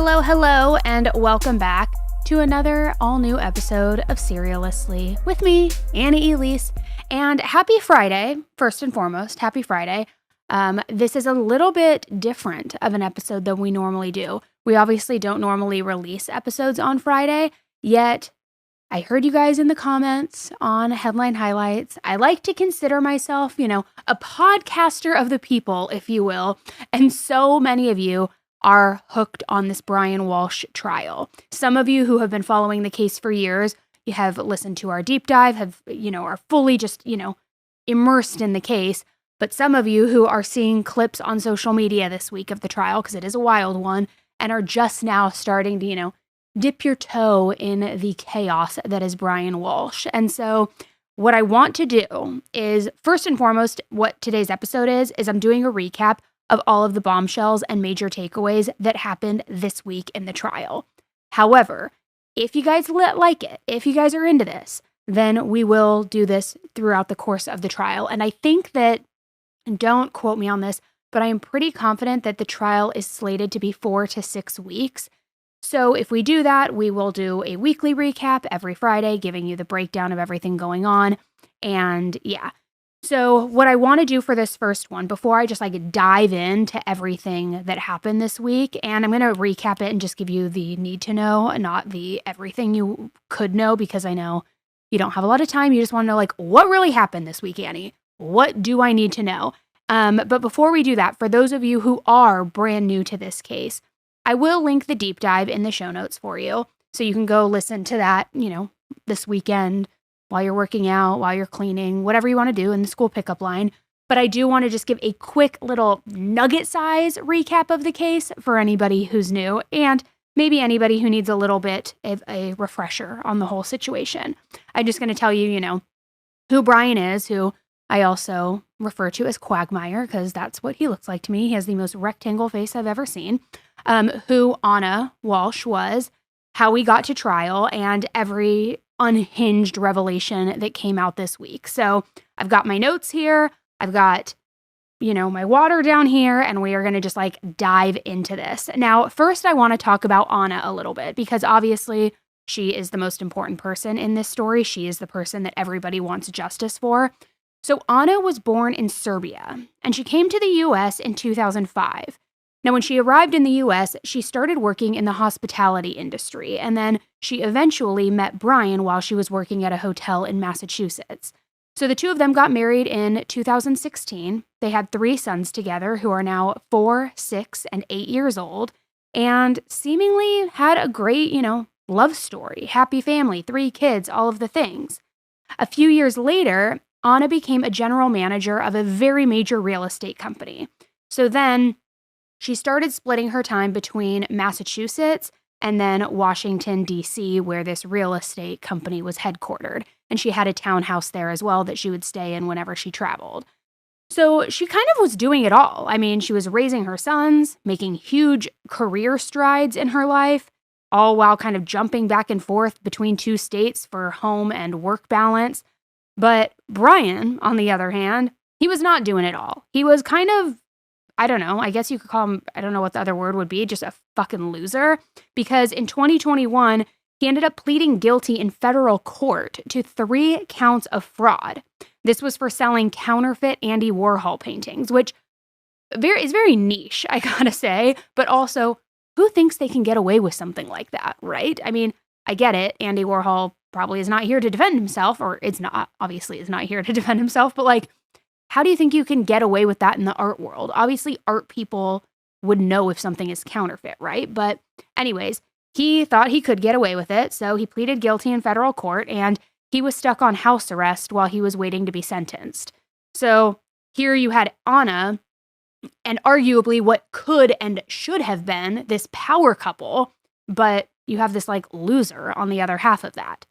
Hello, hello, and welcome back to another all-new episode of Serialously with me, Annie Elise, and happy Friday, first and foremost, happy Friday. This is a little bit different of an episode than we normally do. We obviously don't normally release episodes on Friday, yet I heard you guys in the comments on Headline Highlights. I like to consider myself, a podcaster of the people, if you will, and so many of you are hooked on this Brian Walshe trial. Some of you who have been following the case for years, you have listened to our deep dive, are fully just, immersed in the case. But some of you who are seeing clips on social media this week of the trial, because it is a wild one, and are just now starting to, dip your toe in the chaos that is Brian Walshe. And so what I want to do is, first and foremost, what today's episode is I'm doing a recap of all of the bombshells and major takeaways that happened this week in the trial. However, if you guys like it, if you guys are into this, then we will do this throughout the course of the trial. And I think that, and don't quote me on this, but I am pretty confident that the trial is slated to be 4 to 6 weeks. So if we do that, we will do a weekly recap every Friday, giving you the breakdown of everything going on. And yeah. So what I want to do for this first one, before I just dive into everything that happened this week, and I'm going to recap it and just give you the need to know, not the everything you could know, because I know you don't have a lot of time. You just want to know what really happened this week, Annie? What do I need to know? But before we do that, for those of you who are brand new to this case, I will link the deep dive in the show notes for you. So you can go listen to that, this weekend, while you're working out, while you're cleaning, whatever you want to do in the school pickup line. But I do want to just give a quick little nugget size recap of the case for anybody who's new and maybe anybody who needs a little bit of a refresher on the whole situation. I'm just going to tell you, who Brian is, who I also refer to as Quagmire, because that's what he looks like to me. He has the most rectangle face I've ever seen. Who Anna Walshe was, how we got to trial, and every unhinged revelation that came out this week. So I've got my notes here. I've got, my water down here, and we are going to just dive into this. Now, first I want to talk about Anna a little bit, because obviously she is the most important person in this story. She is the person that everybody wants justice for. So Anna was born in Serbia, and she came to the U.S. in 2005. Now, when she arrived in the U.S., she started working in the hospitality industry, and then she eventually met Brian while she was working at a hotel in Massachusetts. So the two of them got married in 2016. They had 3 sons together who are now 4, 6, and 8 years old, and seemingly had a great, love story, happy family, 3 kids, all of the things. A few years later, Anna became a general manager of a very major real estate company. So then she started splitting her time between Massachusetts and then Washington, D.C., where this real estate company was headquartered. And she had a townhouse there as well that she would stay in whenever she traveled. So she kind of was doing it all. I mean, she was raising her sons, making huge career strides in her life, all while kind of jumping back and forth between 2 states for home and work balance. But Brian, on the other hand, he was not doing it all. He was kind of, I don't know, I guess you could call him, I don't know what the other word would be, just a fucking loser. Because in 2021, he ended up pleading guilty in federal court to 3 counts of fraud. This was for selling counterfeit Andy Warhol paintings, which is very niche, I gotta say. But also, who thinks they can get away with something like that, right? I mean, I get it. Andy Warhol probably is not here to defend himself, or obviously is not here to defend himself, but how do you think you can get away with that in the art world? Obviously, art people would know if something is counterfeit, right? But anyways, he thought he could get away with it, so he pleaded guilty in federal court, and he was stuck on house arrest while he was waiting to be sentenced. So here you had Anna, and arguably what could and should have been this power couple, but you have this loser on the other half of that.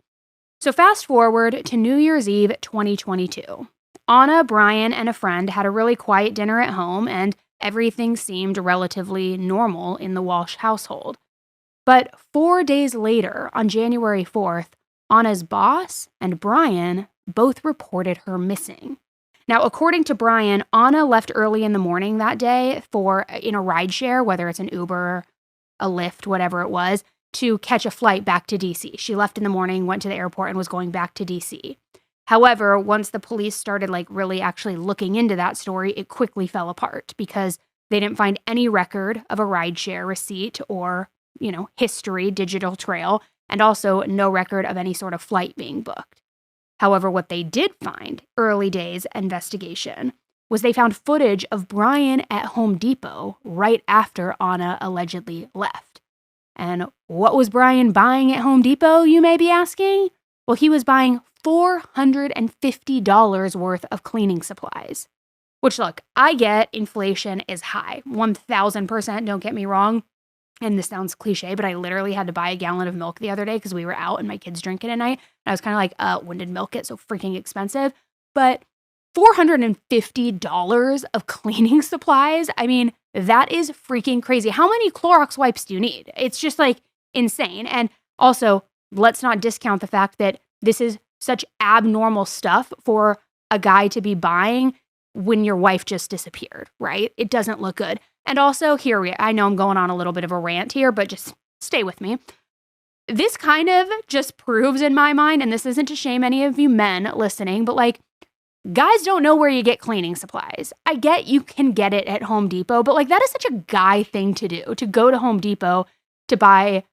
So fast forward to New Year's Eve 2022. Anna, Brian, and a friend had a really quiet dinner at home, and everything seemed relatively normal in the Walshe household. But 4 days later, on January 4th, Anna's boss and Brian both reported her missing. Now, according to Brian, Anna left early in the morning that day in a rideshare, whether it's an Uber a Lyft, whatever it was, to catch a flight back to DC. She left in the morning, went to the airport, and was going back to DC. However, once the police started really actually looking into that story, it quickly fell apart because they didn't find any record of a rideshare receipt or, history, digital trail, and also no record of any sort of flight being booked. However, what they did find, early days investigation, was they found footage of Brian at Home Depot right after Anna allegedly left. And what was Brian buying at Home Depot, you may be asking? Well, he was buying $450 worth of cleaning supplies. Which, look, I get inflation is high, 1,000%, don't get me wrong. And this sounds cliche, but I literally had to buy a gallon of milk the other day because we were out and my kids drinking at night. And I was kind of like, when did milk get so freaking expensive? But $450 of cleaning supplies, I mean, that is freaking crazy. How many Clorox wipes do you need? It's just insane. And also, let's not discount the fact that this is such abnormal stuff for a guy to be buying when your wife just disappeared, right? It doesn't look good. And also, I know I'm going on a little bit of a rant here, but just stay with me. This kind of just proves in my mind, and this isn't to shame any of you men listening, but guys don't know where you get cleaning supplies. I get you can get it at Home Depot, but that is such a guy thing to do, to go to Home Depot to buy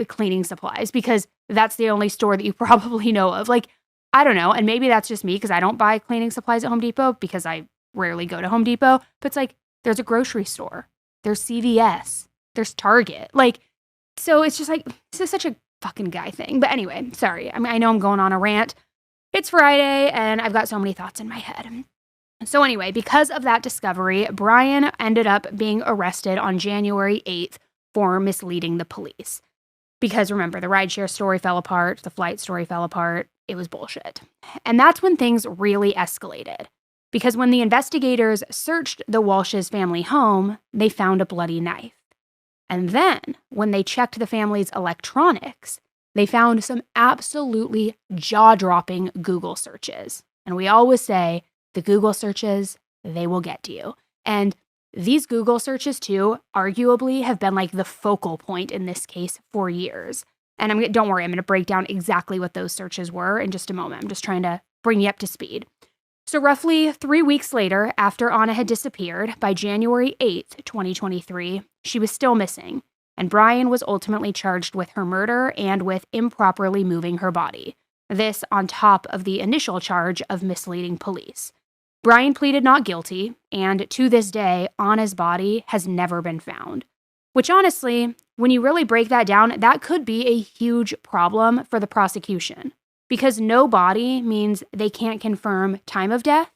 cleaning supplies because that's the only store that you probably know of. I don't know, and maybe that's just me because I don't buy cleaning supplies at Home Depot because I rarely go to Home Depot, but it's there's a grocery store, there's CVS, there's Target. So it's just this is such a fucking guy thing. But anyway, sorry. I know I'm going on a rant. It's Friday and I've got so many thoughts in my head. So anyway, because of that discovery, Brian ended up being arrested on January 8th for misleading the police. Because remember, the rideshare story fell apart, the flight story fell apart, it was bullshit. And that's when things really escalated. Because when the investigators searched the Walshe's family home, they found a bloody knife. And then, when they checked the family's electronics, they found some absolutely jaw-dropping Google searches. And we always say, the Google searches, they will get to you. And these Google searches, too, arguably have been the focal point in this case for years. And don't worry, I'm going to break down exactly what those searches were in just a moment. I'm just trying to bring you up to speed. So roughly 3 weeks later, after Anna had disappeared, by January 8th, 2023, she was still missing, and Brian was ultimately charged with her murder and with improperly moving her body. This on top of the initial charge of misleading police. Brian pleaded not guilty, and to this day, Anna's body has never been found. Which honestly, when you really break that down, that could be a huge problem for the prosecution. Because no body means they can't confirm time of death,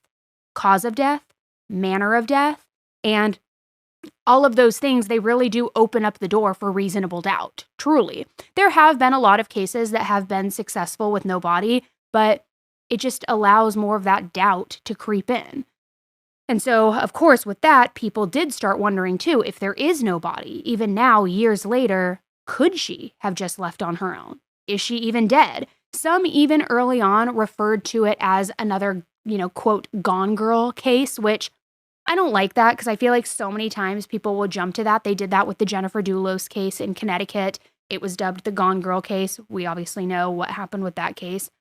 cause of death, manner of death, and all of those things, they really do open up the door for reasonable doubt, truly. There have been a lot of cases that have been successful with no body, but it just allows more of that doubt to creep in. And so, of course, with that, people did start wondering too, if there is no body, even now, years later, could she have just left on her own? Is she even dead? Some even early on referred to it as another, quote, gone girl case, which I don't like that because I feel like so many times people will jump to that. They did that with the Jennifer Dulos case in Connecticut. It was dubbed the gone girl case. We obviously know what happened with that case.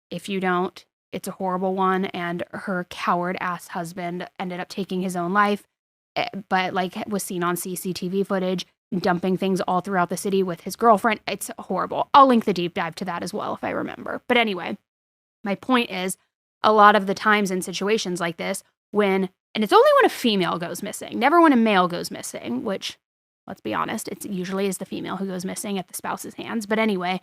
If you don't, it's a horrible one. And her coward ass husband ended up taking his own life, but was seen on CCTV footage, dumping things all throughout the city with his girlfriend. It's horrible. I'll link the deep dive to that as well if I remember. But anyway, my point is a lot of the times in situations like this and it's only when a female goes missing, never when a male goes missing, which, let's be honest, it usually is the female who goes missing at the spouse's hands. But anyway,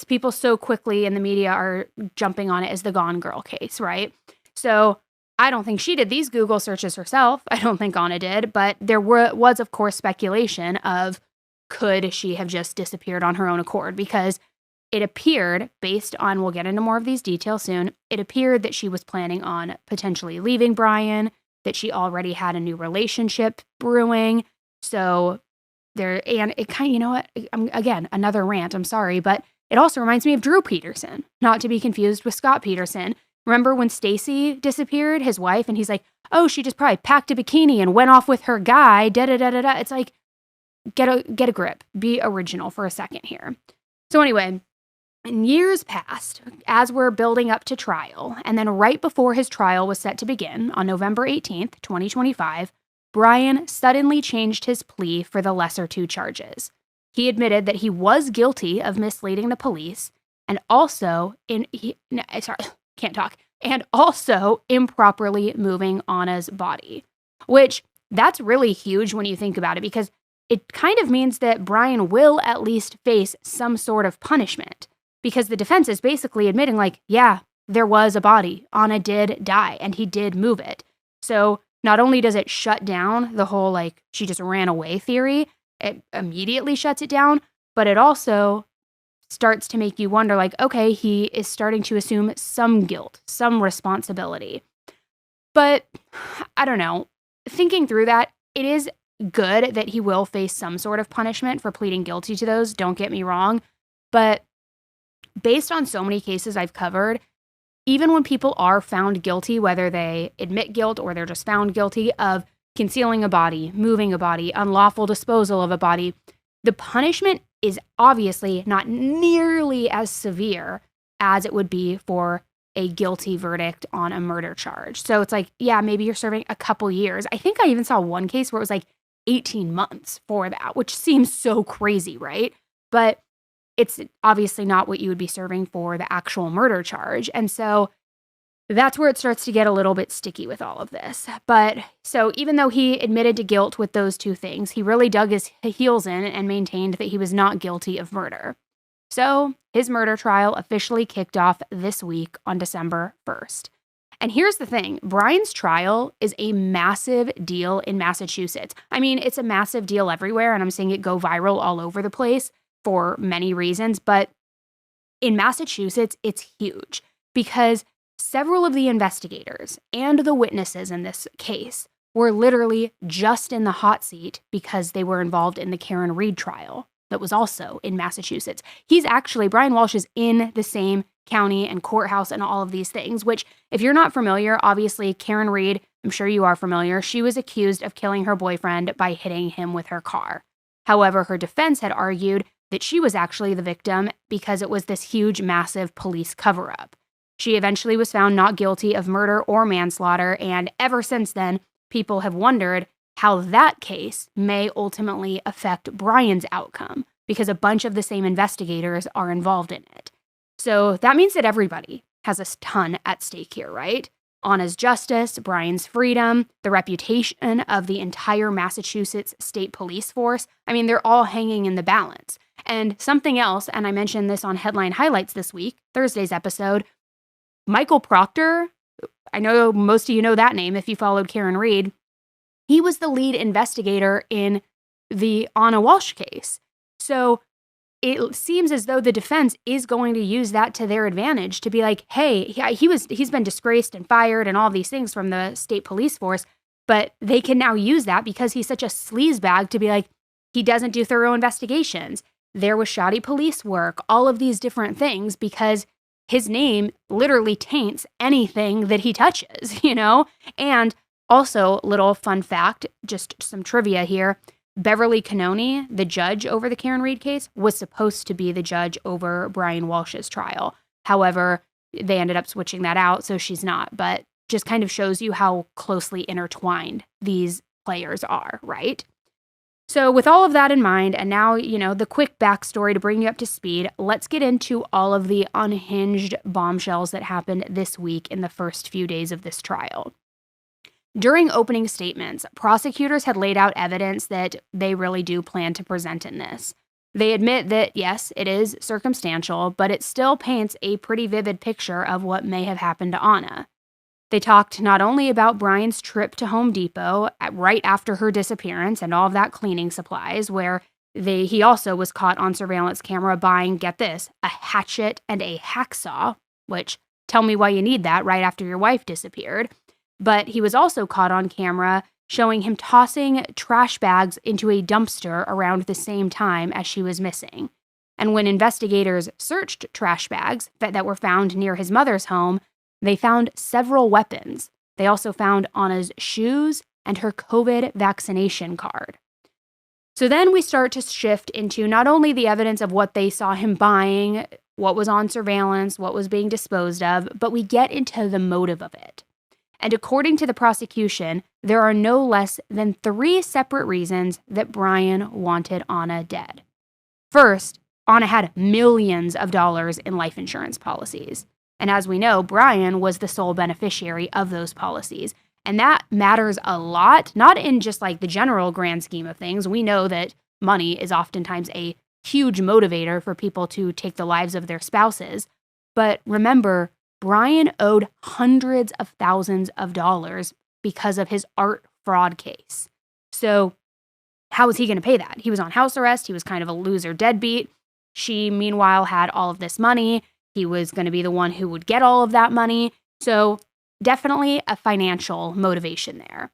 people so quickly in the media are jumping on it as the gone girl case, right? So I don't think she did these Google searches herself. I don't think Anna did, but there was, of course, speculation of could she have just disappeared on her own accord? Because it appeared, based on, we'll get into more of these details soon, it appeared that she was planning on potentially leaving Brian, that she already had a new relationship brewing. So and it kind of, you know what, again, another rant, I'm sorry, but it also reminds me of Drew Peterson, not to be confused with Scott Peterson. Remember when Stacy disappeared, his wife, and he's like, oh, she just probably packed a bikini and went off with her guy, da-da-da-da-da. It's get a grip. Be original for a second here. So anyway, years passed as we're building up to trial, and then right before his trial was set to begin on November 18th, 2025, Brian suddenly changed his plea for the lesser two charges. He admitted that he was guilty of misleading the police and also and also improperly moving Anna's body, which that's really huge when you think about it, because it kind of means that Brian will at least face some sort of punishment, because the defense is basically admitting, like, yeah, there was a body. Anna did die, and he did move it. So not only does it shut down the whole, like, she just ran away theory, it immediately shuts it down, but it also starts to make you wonder, like, okay, he is starting to assume some guilt, some responsibility. But I don't know. Thinking through that, it is good that he will face some sort of punishment for pleading guilty to those, don't get me wrong. But based on so many cases I've covered, even when people are found guilty, whether they admit guilt or they're just found guilty of concealing a body, moving a body, unlawful disposal of a body, the punishment is obviously not nearly as severe as it would be for a guilty verdict on a murder charge. So it's like, yeah, maybe you're serving a couple years. I think I even saw one case where it was like 18 months for that, which seems so crazy, right? But it's obviously not what you would be serving for the actual murder charge. And so that's where it starts to get a little bit sticky with all of this. But so even though he admitted to guilt with those two things, he really dug his heels in and maintained that he was not guilty of murder. So his murder trial officially kicked off this week on December 1st. And here's the thing, Brian's trial is a massive deal in Massachusetts. I mean, it's a massive deal everywhere, and I'm seeing it go viral all over the place for many reasons. But in Massachusetts, it's huge because several of the investigators and the witnesses in this case were literally just in the hot seat because they were involved in the Karen Read trial that was also in Massachusetts. Brian Walshe is in the same county and courthouse and all of these things, which if you're not familiar, obviously Karen Read, I'm sure you are familiar, she was accused of killing her boyfriend by hitting him with her car. However, her defense had argued that she was actually the victim because it was this huge, massive police cover-up. She eventually was found not guilty of murder or manslaughter, and ever since then, people have wondered how that case may ultimately affect Brian's outcome, because a bunch of the same investigators are involved in it. So that means that everybody has a ton at stake here, right? Anna's justice, Brian's freedom, the reputation of the entire Massachusetts State Police Force. I mean, they're all hanging in the balance. And something else, and I mentioned this on Headline Highlights this week, Thursday's episode, Michael Proctor, I know most of you know that name if you followed Karen Read, he was the lead investigator in the Anna Walshe case. So it seems as though the defense is going to use that to their advantage to be like, hey, he's been disgraced and fired and all these things from the state police force, but they can now use that because he's such a sleazebag to be like, he doesn't do thorough investigations. There was shoddy police work, all of these different things, because his name literally taints anything that he touches, you know? And also, little fun fact, just some trivia here, Beverly Cannoni, the judge over the Karen Read case, was supposed to be the judge over Brian Walshe's trial. However, they ended up switching that out, so she's not. But just kind of shows you how closely intertwined these players are, right? So with all of that in mind, and now, you know, the quick backstory to bring you up to speed, let's get into all of the unhinged bombshells that happened this week in the first few days of this trial. During opening statements, prosecutors had laid out evidence that they really do plan to present in this. They admit that, yes, it is circumstantial, but it still paints a pretty vivid picture of what may have happened to Anna. They talked not only about Brian's trip to Home Depot right after her disappearance and all of that cleaning supplies, where he also was caught on surveillance camera buying, get this, a hatchet and a hacksaw, which, tell me why you need that right after your wife disappeared. But he was also caught on camera showing him tossing trash bags into a dumpster around the same time as she was missing. And when investigators searched trash bags that were found near his mother's home, they found several weapons. They also found Anna's shoes and her COVID vaccination card. So then we start to shift into not only the evidence of what they saw him buying, what was on surveillance, what was being disposed of, but we get into the motive of it. And according to the prosecution, there are no less than 3 separate reasons that Brian wanted Anna dead. First, Anna had millions of dollars in life insurance policies. And as we know, Brian was the sole beneficiary of those policies. And that matters a lot, not in just like the general grand scheme of things. We know that money is oftentimes a huge motivator for people to take the lives of their spouses. But remember, Brian owed hundreds of thousands of dollars because of his art fraud case. So how was he going to pay that? He was on house arrest. He was kind of a loser deadbeat. She, meanwhile, had all of this money. He was going to be the one who would get all of that money. So definitely a financial motivation there.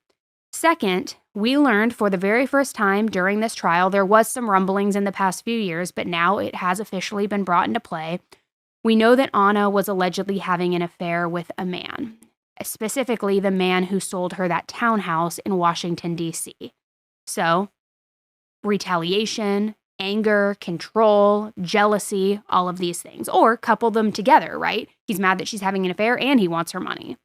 Second, we learned for the very first time during this trial, there was some rumblings in the past few years, but now it has officially been brought into play. We know that Anna was allegedly having an affair with a man, specifically the man who sold her that townhouse in Washington, D.C. So, retaliation, anger, control, jealousy, all of these things, or couple them together, right? He's mad that she's having an affair and he wants her money.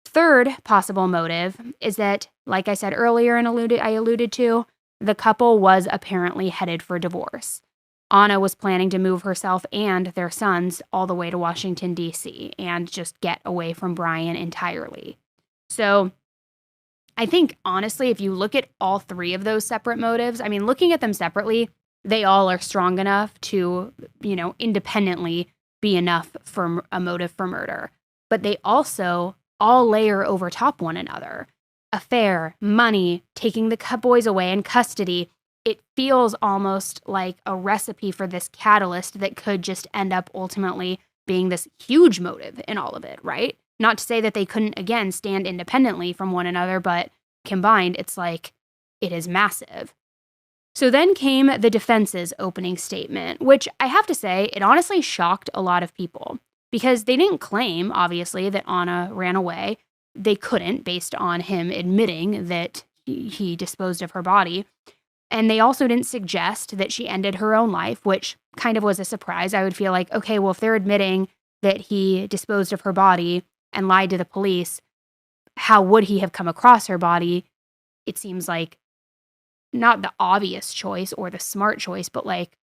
Third possible motive is that, like I said earlier and I alluded to, the couple was apparently headed for divorce. Anna was planning to move herself and their sons all the way to Washington, D.C. and just get away from Brian entirely. So I think, honestly, if you look at all 3 of those separate motives, I mean, looking at them separately, they all are strong enough to, independently be enough for a motive for murder. But they also all layer over top one another. Affair, money, taking the boys away in custody. It feels almost like a recipe for this catalyst that could just end up ultimately being this huge motive in all of it, right? Not to say that they couldn't, again, stand independently from one another, but combined, it's like it is massive. So then came the defense's opening statement, which I have to say, it honestly shocked a lot of people because they didn't claim, obviously, that Anna ran away. They couldn't, based on him admitting that he disposed of her body. And they also didn't suggest that she ended her own life, which kind of was a surprise. I would feel like, okay, well, if they're admitting that he disposed of her body and lied to the police, how would he have come across her body? It seems like not the obvious choice or the smart choice, but like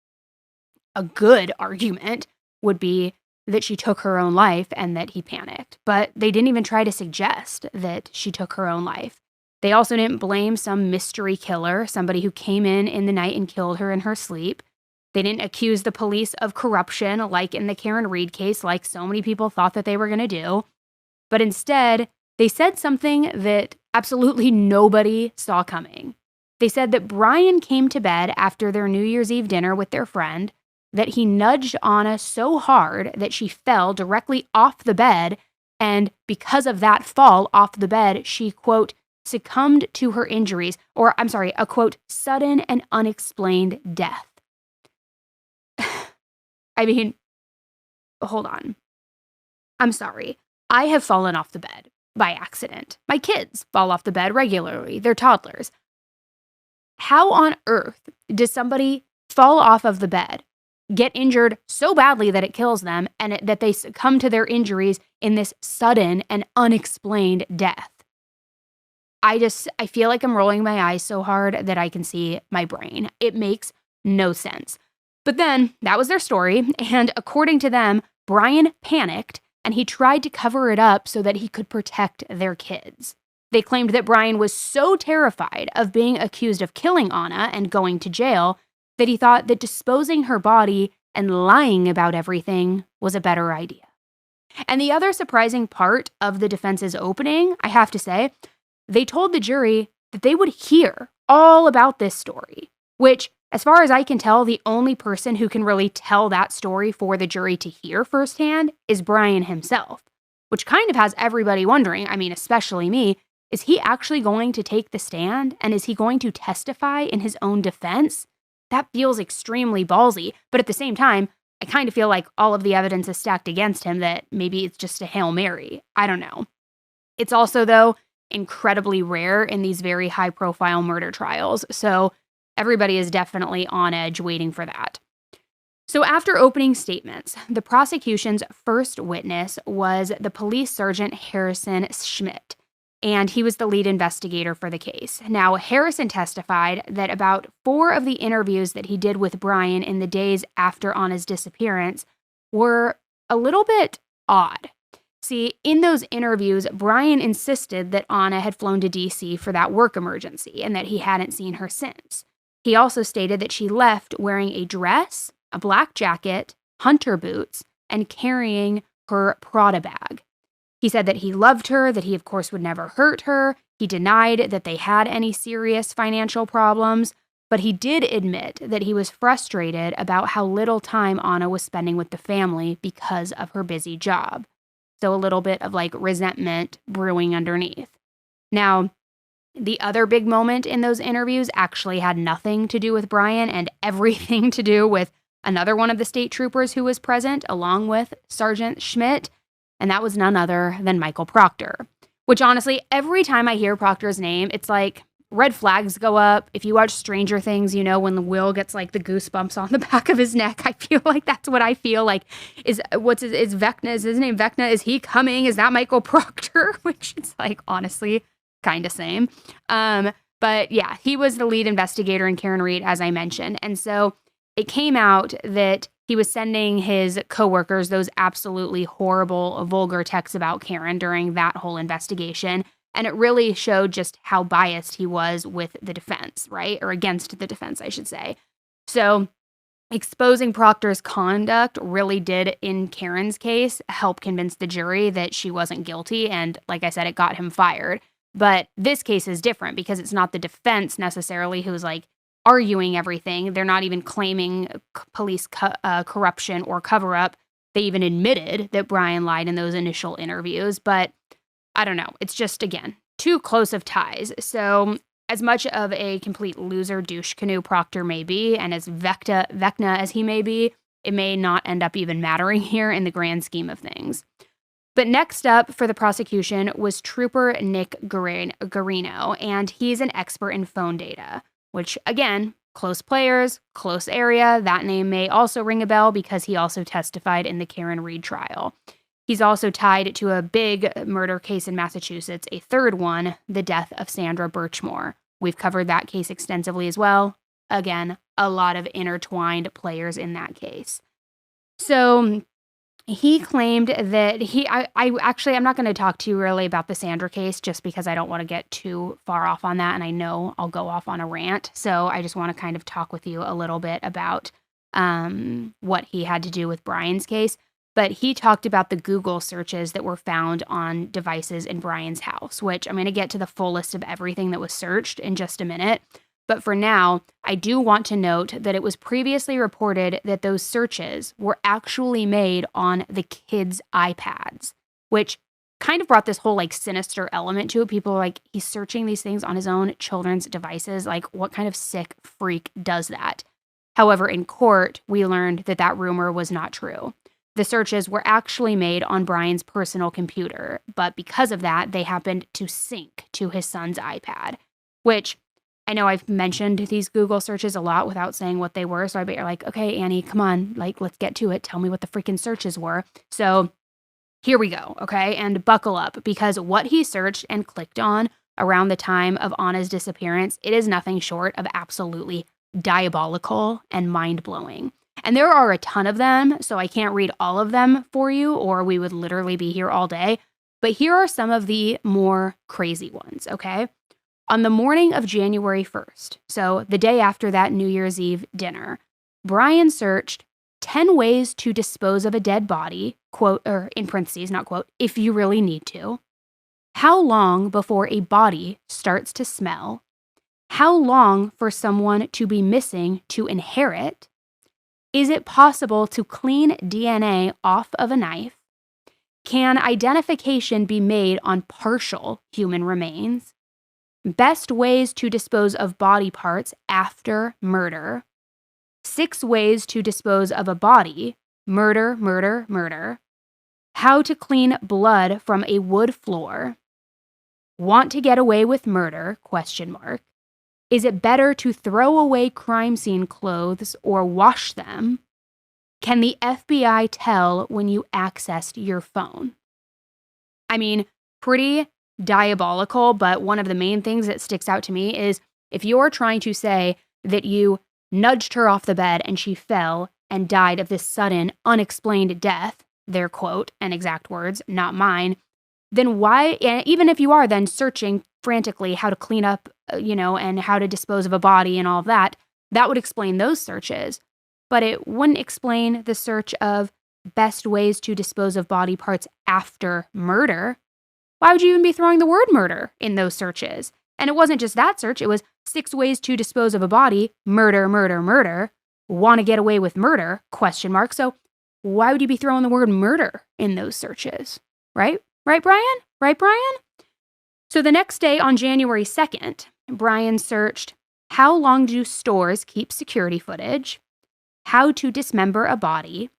a good argument would be that she took her own life and that he panicked. But they didn't even try to suggest that she took her own life. They also didn't blame some mystery killer, somebody who came in the night and killed her in her sleep. They didn't accuse the police of corruption, like in the Karen Reed case, like so many people thought that they were going to do. But instead, they said something that absolutely nobody saw coming. They said that Brian came to bed after their New Year's Eve dinner with their friend, that he nudged Anna so hard that she fell directly off the bed, and because of that fall off the bed, she, quote, succumbed to her injuries, or, I'm sorry, a, quote, sudden and unexplained death. I mean, hold on. I'm sorry. I have fallen off the bed by accident. My kids fall off the bed regularly. They're toddlers. How on earth does somebody fall off of the bed, get injured so badly that it kills them, and that they succumb to their injuries in this sudden and unexplained death? I feel like I'm rolling my eyes so hard that I can see my brain. It makes no sense. But then, that was their story, and according to them, Brian panicked, and he tried to cover it up so that he could protect their kids. They claimed that Brian was so terrified of being accused of killing Anna and going to jail that he thought that disposing her body and lying about everything was a better idea. And the other surprising part of the defense's opening, I have to say, they told the jury that they would hear all about this story, which, as far as I can tell, the only person who can really tell that story for the jury to hear firsthand is Brian himself, which kind of has everybody wondering, I mean, especially me, is he actually going to take the stand, and is he going to testify in his own defense? That feels extremely ballsy, but at the same time, I kind of feel like all of the evidence is stacked against him, that maybe it's just a Hail Mary. I don't know. It's also, though, incredibly rare in these very high-profile murder trials, so everybody is definitely on edge waiting for that. So after opening statements, the prosecution's first witness was the police sergeant Harrison Schmidt, and he was the lead investigator for the case. Now, Harrison testified that about 4 of the interviews that he did with Brian in the days after Anna's disappearance were a little bit odd. See, in those interviews, Brian insisted that Anna had flown to DC for that work emergency and that he hadn't seen her since. He also stated that she left wearing a dress, a black jacket, hunter boots, and carrying her Prada bag. He said that he loved her, that he of course would never hurt her. He denied that they had any serious financial problems, but he did admit that he was frustrated about how little time Anna was spending with the family because of her busy job. So a little bit of like resentment brewing underneath. Now, the other big moment in those interviews actually had nothing to do with Brian and everything to do with another one of the state troopers who was present, along with Sergeant Schmidt, and that was none other than Michael Proctor. Which honestly, every time I hear Proctor's name, it's like red flags go up. If you watch Stranger Things, you know, when the Will gets like the goosebumps on the back of his neck, I feel like that's what I feel like. Is Vecna, is his name Vecna? Is he coming? Is that Michael Proctor? Which is like, honestly, kind of same. But yeah, he was the lead investigator in Karen Reed, as I mentioned. And so it came out that he was sending his coworkers those absolutely horrible, vulgar texts about Karen during that whole investigation. And it really showed just how biased he was with the defense, right? Or against the defense, I should say. So exposing Proctor's conduct really did, in Karen's case, help convince the jury that she wasn't guilty. And like I said, it got him fired. But this case is different because it's not the defense necessarily who's like arguing everything. They're not even claiming police corruption or cover up. They even admitted that Brian lied in those initial interviews. But I don't know. It's just, again, too close of ties. So as much of a complete loser douche canoe Proctor may be, and as Vecna as he may be, it may not end up even mattering here in the grand scheme of things. But next up for the prosecution was Trooper Nick Garino, and he's an expert in phone data, which, again, close players, close area. That name may also ring a bell because he also testified in the Karen Reed trial. He's also tied to a big murder case in Massachusetts, a third one, the death of Sandra Birchmore. We've covered that case extensively as well. Again, a lot of intertwined players in that case. So he claimed that I'm not going to talk to you really about the Sandra case just because I don't want to get too far off on that. And I know I'll go off on a rant. So I just want to kind of talk with you a little bit about what he had to do with Brian's case. But he talked about the Google searches that were found on devices in Brian's house, which I'm going to get to the full list of everything that was searched in just a minute. But for now, I do want to note that it was previously reported that those searches were actually made on the kids' iPads, which kind of brought this whole like sinister element to it. People were like, he's searching these things on his own children's devices. Like, what kind of sick freak does that? However, in court, we learned that that rumor was not true. The searches were actually made on Brian's personal computer, but because of that, they happened to sync to his son's iPad, which I know I've mentioned these Google searches a lot without saying what they were, so I bet you're like, okay, Annie, come on, like, let's get to it. Tell me what the freaking searches were. So here we go, okay? And buckle up, because what he searched and clicked on around the time of Anna's disappearance, it is nothing short of absolutely diabolical and mind-blowing. And there are a ton of them, so I can't read all of them for you, or we would literally be here all day. But here are some of the more crazy ones, okay? On the morning of January 1st, so the day after that New Year's Eve dinner, Brian searched 10 ways to dispose of a dead body, quote, or in parentheses, not quote, if you really need to. How long before a body starts to smell? How long for someone to be missing to inherit? Is it possible to clean DNA off of a knife? Can identification be made on partial human remains? Best ways to dispose of body parts after murder. 6 ways to dispose of a body. Murder, murder, murder. How to clean blood from a wood floor. Want to get away with murder? Question mark. Is it better to throw away crime scene clothes or wash them? Can the FBI tell when you accessed your phone? I mean, pretty diabolical, but one of the main things that sticks out to me is if you're trying to say that you nudged her off the bed and she fell and died of this sudden, unexplained death, their quote and exact words, not mine, then why, even if you are then searching frantically how to clean up, and how to dispose of a body and all of that, that would explain those searches. But it wouldn't explain the search of best ways to dispose of body parts after murder. Why would you even be throwing the word murder in those searches? And it wasn't just that search, it was 6 ways to dispose of a body, murder, murder, murder, want to get away with murder, ? So why would you be throwing the word murder in those searches? Right? Right, Brian? Right, Brian? So the next day on January 2nd, Brian searched, how long do stores keep security footage? How to dismember a body?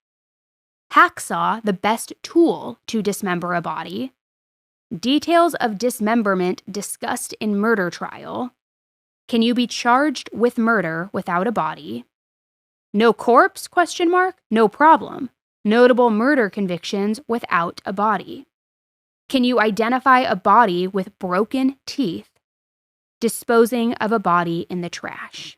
Hacksaw, the best tool to dismember a body? Details of dismemberment discussed in murder trial? Can you be charged with murder without a body? No corpse? No problem. Notable murder convictions without a body. Can you identify a body with broken teeth? Disposing of a body in the trash.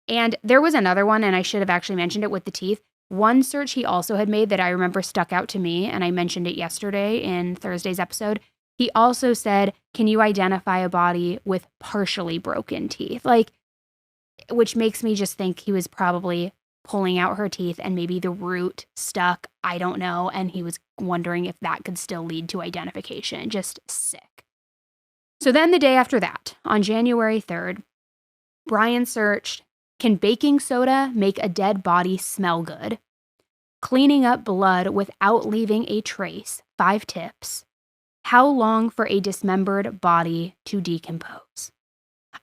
And there was another one, and I should have actually mentioned it with the teeth. One search he also had made that I remember stuck out to me, and I mentioned it yesterday in Thursday's episode. He also said, can you identify a body with partially broken teeth? Which makes me just think he was probably pulling out her teeth and maybe the root stuck, I don't know, and he was wondering if that could still lead to identification. Just sick. So then the day after that, on January 3rd, Brian searched, can baking soda make a dead body smell good? Cleaning up blood without leaving a trace, 5 tips. How long for a dismembered body to decompose?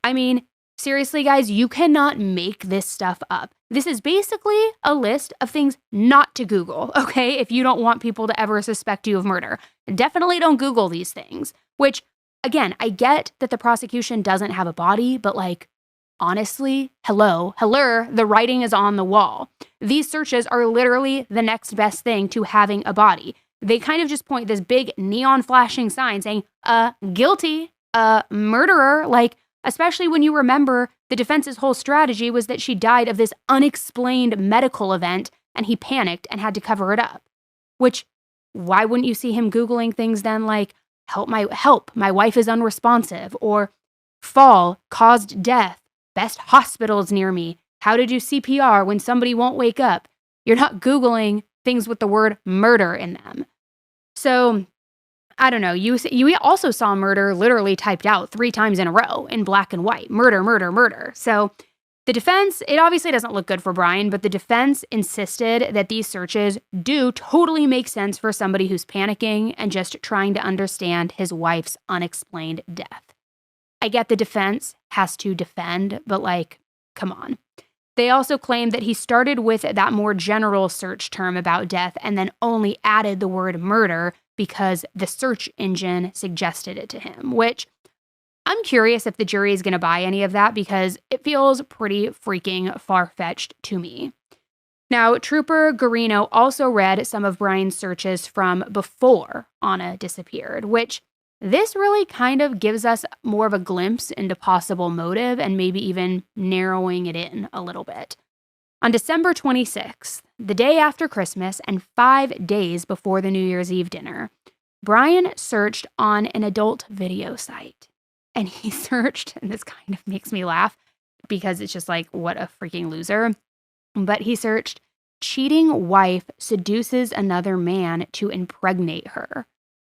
I mean, seriously, guys, you cannot make this stuff up. This is basically a list of things not to Google, okay? If you don't want people to ever suspect you of murder. Definitely don't Google these things, which, again, I get that the prosecution doesn't have a body, but honestly, hello, the writing is on the wall. These searches are literally the next best thing to having a body. They kind of just point this big neon flashing sign saying, guilty, murderer, especially when you remember the defense's whole strategy was that she died of this unexplained medical event and he panicked and had to cover it up. Which, why wouldn't you see him Googling things then help, my wife is unresponsive, or fall, caused death, best hospitals near me, how to do CPR when somebody won't wake up. You're not Googling things with the word murder in them. So, I don't know, you also saw murder literally typed out 3 times in a row in black and white. Murder, murder, murder. So the defense, it obviously doesn't look good for Brian, but the defense insisted that these searches do totally make sense for somebody who's panicking and just trying to understand his wife's unexplained death. I get the defense has to defend, but come on. They also claimed that he started with that more general search term about death and then only added the word murder because the search engine suggested it to him, which I'm curious if the jury is going to buy any of that because it feels pretty freaking far-fetched to me. Now, Trooper Garino also read some of Brian's searches from before Anna disappeared, which this really kind of gives us more of a glimpse into possible motive and maybe even narrowing it in a little bit. On December 26th, the day after Christmas and 5 days before the New Year's Eve dinner, Brian searched on an adult video site. And he searched, and this kind of makes me laugh because it's just what a freaking loser. But he searched, cheating wife seduces another man to impregnate her.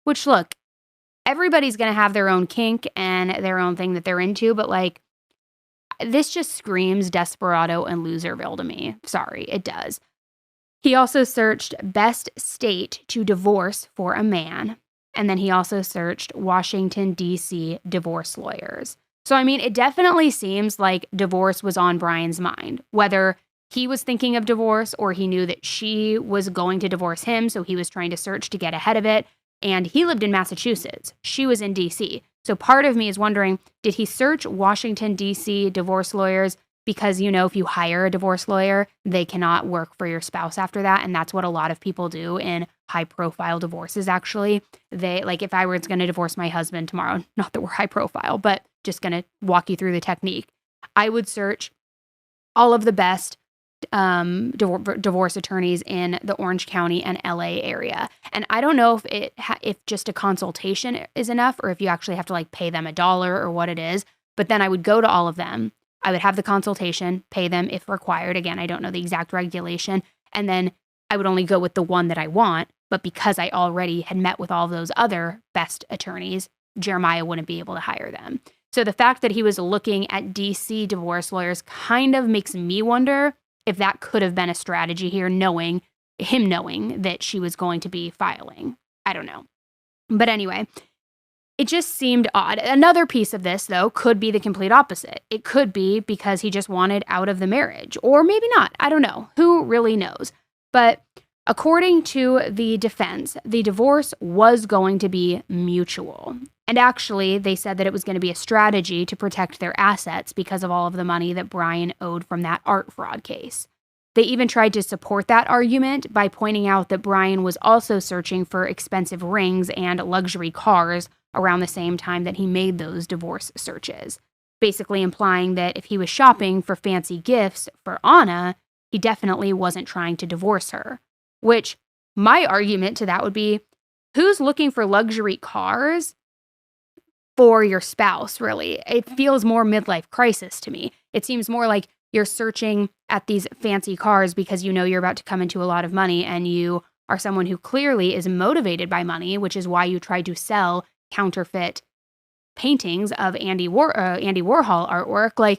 Which, look, everybody's going to have their own kink and their own thing that they're into, but this just screams desperado and loserville to me. Sorry, it does. He also searched best state to divorce for a man. And then he also searched Washington, D.C. divorce lawyers. So, I mean, it definitely seems like divorce was on Brian's mind, whether he was thinking of divorce or he knew that she was going to divorce him, so he was trying to search to get ahead of it. And he lived in Massachusetts. She was in D.C. So part of me is wondering, did he search Washington, D.C. divorce lawyers because, if you hire a divorce lawyer, they cannot work for your spouse after that. And that's what a lot of people do in high profile divorces, actually. They, like, if I was going to divorce my husband tomorrow, not that we're high profile, but just going to walk you through the technique, I would search all of the best divorce attorneys in the Orange County and LA area. And I don't know if just a consultation is enough, or if you actually have to pay them $1 or what it is. But then I would go to all of them. I would have the consultation, pay them if required. Again, I don't know the exact regulation. And then I would only go with the one that I want. But because I already had met with all of those other best attorneys, Jeremiah wouldn't be able to hire them. So the fact that he was looking at DC divorce lawyers kind of makes me wonder if that could have been a strategy here, knowing that she was going to be filing. I don't know. But anyway, it just seemed odd. Another piece of this, though, could be the complete opposite. It could be because he just wanted out of the marriage, or maybe not. I don't know. Who really knows? But according to the defense, the divorce was going to be mutual. And actually, they said that it was going to be a strategy to protect their assets because of all of the money that Brian owed from that art fraud case. They even tried to support that argument by pointing out that Brian was also searching for expensive rings and luxury cars around the same time that he made those divorce searches, basically implying that if he was shopping for fancy gifts for Anna, he definitely wasn't trying to divorce her. Which, my argument to that would be, who's looking for luxury cars for your spouse, really? It feels more midlife crisis to me. It seems more like you're searching at these fancy cars because you know you're about to come into a lot of money, and you are someone who clearly is motivated by money, which is why you try to sell counterfeit paintings of Andy Warhol artwork.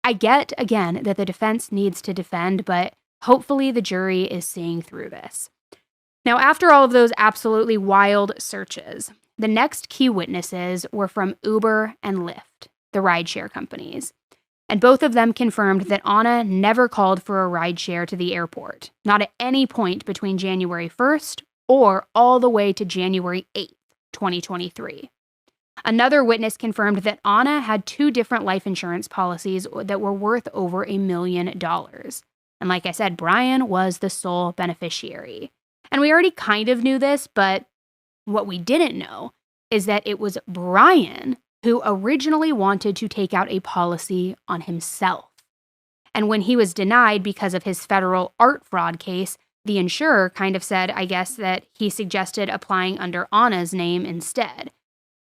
I get, again, that the defense needs to defend, but hopefully the jury is seeing through this. Now, after all of those absolutely wild searches, the next key witnesses were from Uber and Lyft, the rideshare companies. And both of them confirmed that Anna never called for a rideshare to the airport, not at any point between January 1st or all the way to January 8th, 2023. Another witness confirmed that Anna had 2 different life insurance policies that were worth over $1 million. And like I said, Brian was the sole beneficiary. And we already kind of knew this, but what we didn't know is that it was Brian who originally wanted to take out a policy on himself. And when he was denied because of his federal art fraud case, the insurer kind of said, I guess, that he suggested applying under Anna's name instead.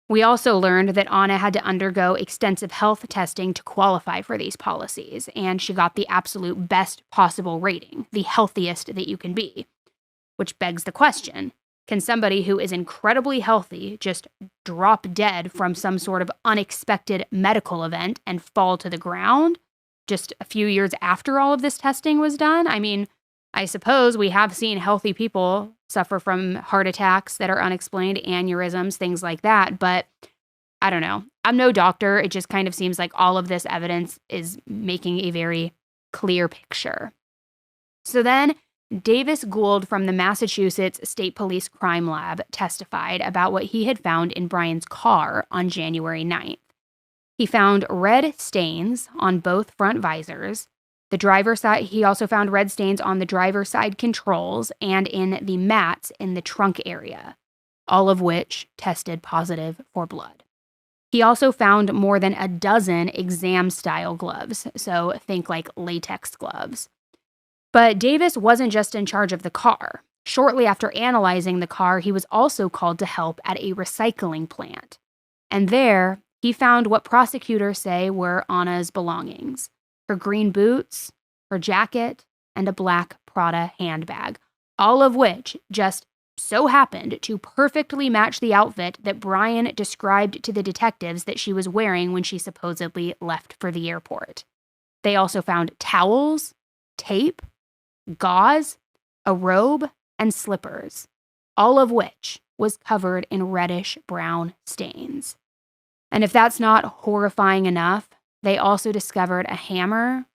We also learned that Anna had to undergo extensive health testing to qualify for these policies, and she got the absolute best possible rating, the healthiest that you can be. Which begs the question, can somebody who is incredibly healthy just drop dead from some sort of unexpected medical event and fall to the ground just a few years after all of this testing was done? I mean, I suppose we have seen healthy people suffer from heart attacks that are unexplained, aneurysms, things like that, but I don't know. I'm no doctor. It just kind of seems like all of this evidence is making a very clear picture. So then, Davis Gould from the Massachusetts State Police Crime Lab testified about what he had found in Brian's car on January 9th. He found red stains on both front visors. The driver's side, he also found red stains on the driver's side controls and in the mats in the trunk area, all of which tested positive for blood. He also found more than a dozen exam-style gloves, so think like latex gloves. But Davis wasn't just in charge of the car. Shortly after analyzing the car, he was also called to help at a recycling plant. And there, he found what prosecutors say were Anna's belongings: her green boots, her jacket, and a black Prada handbag, all of which just so happened to perfectly match the outfit that Brian described to the detectives that she was wearing when she supposedly left for the airport. They also found towels, tape, gauze, a robe, and slippers, all of which was covered in reddish-brown stains. And if that's not horrifying enough, they also discovered a hammer,